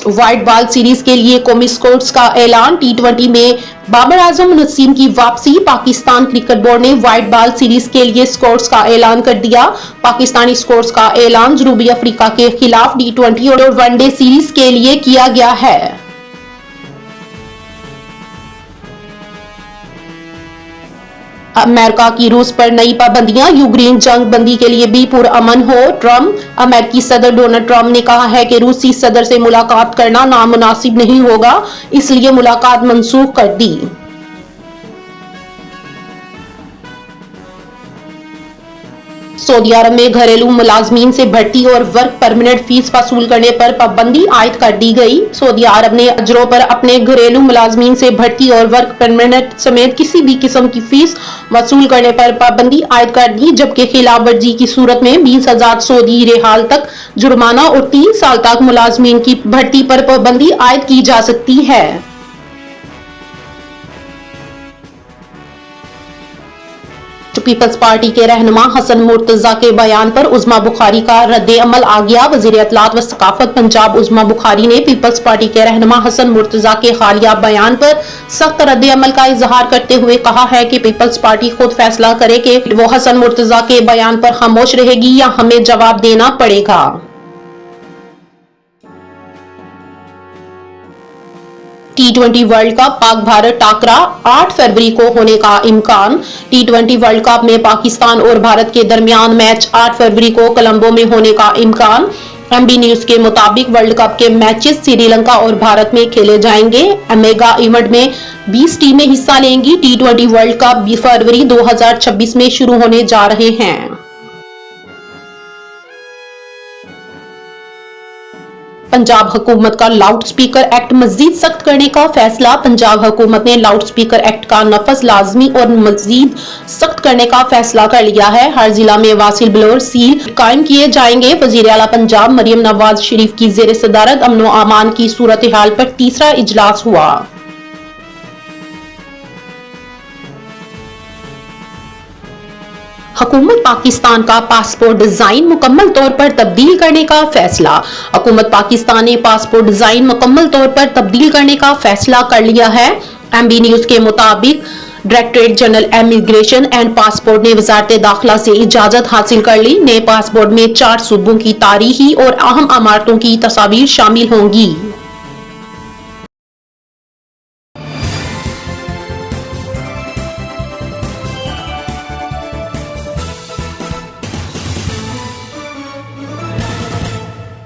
Test white ball series के लिए कौमी स्क्वाड्स का ऐलान। टी20 में बाबर आजम नसीम की वापसी। पाकिस्तान क्रिकेट बोर्ड ने व्हाइट बॉल सीरीज के लिए स्क्वाड्स का ऐलान कर दिया। पाकिस्तानी स्क्वाड्स का ऐलान जनूबी अफ्रीका के खिलाफ टी20 और वनडे सीरीज के लिए किया गया है। अमेरिका की रूस पर नई पाबंदियां। यूक्रेन जंग बंदी के लिए भी पुरअमन हो। ट्रंप। अमेरिकी सदर डोनाल्ड ट्रंप ने कहा है कि रूसी सदर से मुलाकात करना नामुनासिब नहीं होगा, इसलिए मुलाकात मंसूख कर दी। सऊदी अरब में घरेलू मुलाजमीन से भर्ती और वर्क परमिट फीस वसूल करने पर पाबंदी आयद कर दी गई। सऊदी अरब ने अजरों पर अपने घरेलू मुलाजमीन से भर्ती और वर्क परमिट समेत किसी भी किस्म की फीस वसूल करने पर पाबंदी आयद कर दी, जबकि खिलाफ वर्जी की सूरत में 20,000 सऊदी रियाल तक जुर्माना और 3 साल तक मुलाजमीन की भर्ती पर पाबंदी आयद की जा सकती है। पीपल्स पार्टी के रहनुमा हसन मुर्तजा के बयान पर उज़्मा बुखारी का रद्द अमल आ गया। वज़ीर इत्तलात व सकाफत पंजाब उज़्मा बुखारी ने पीपल्स पार्टी के रहनुमा हसन मुर्तजा के हालिया बयान पर सख्त रद्द अमल का इजहार करते हुए कहा है कि पीपल्स पार्टी खुद फैसला करे कि वो हसन मुर्तजा के बयान पर खामोश रहेगी या हमें जवाब देना पड़ेगा। टी20 वर्ल्ड कप पाक भारत टाकरा 8 फरवरी को होने का इम्कान। टी20 वर्ल्ड कप में पाकिस्तान और भारत के दरमियान मैच 8 फरवरी को कोलंबो में होने का इम्कान। एमबी न्यूज के मुताबिक वर्ल्ड कप के मैचेस श्रीलंका और भारत में खेले जाएंगे। मेगा इवेंट में 20 टीमें हिस्सा लेंगी। टी20 वर्ल्ड कप 20 फरवरी 2026 में शुरू होने जा रहे हैं। पंजाब हुकूमत का लाउड स्पीकर एक्ट मजीद सख्त करने का फैसला। पंजाब हुकूमत ने लाउड स्पीकर एक्ट का नफज लाजमी और मजीद सख्त करने का फैसला कर लिया है। हर जिला में वासिल ब्लोर सील कायम किए जाएंगे। वजीर आला पंजाब मरियम नवाज शरीफ की जेर सदारत अमन व अमान की सूरत हाल पर तीसरा इजलास हुआ। हुकूमत पाकिस्तान का पासपोर्ट डिजाइन मुकम्मल तौर पर तब्दील करने का फैसला। हुकूमत पाकिस्तान ने पासपोर्ट डिजाइन मुकम्मल तौर पर तब्दील करने का फैसला कर लिया है। एमबी न्यूज के मुताबिक directorate general immigration and passport ने वजारत दाखिला से इजाजत हासिल कर ली। नए पासपोर्ट में 4 सूबों की तारीखी और अहम इमारतों की तस्वीर शामिल होंगी।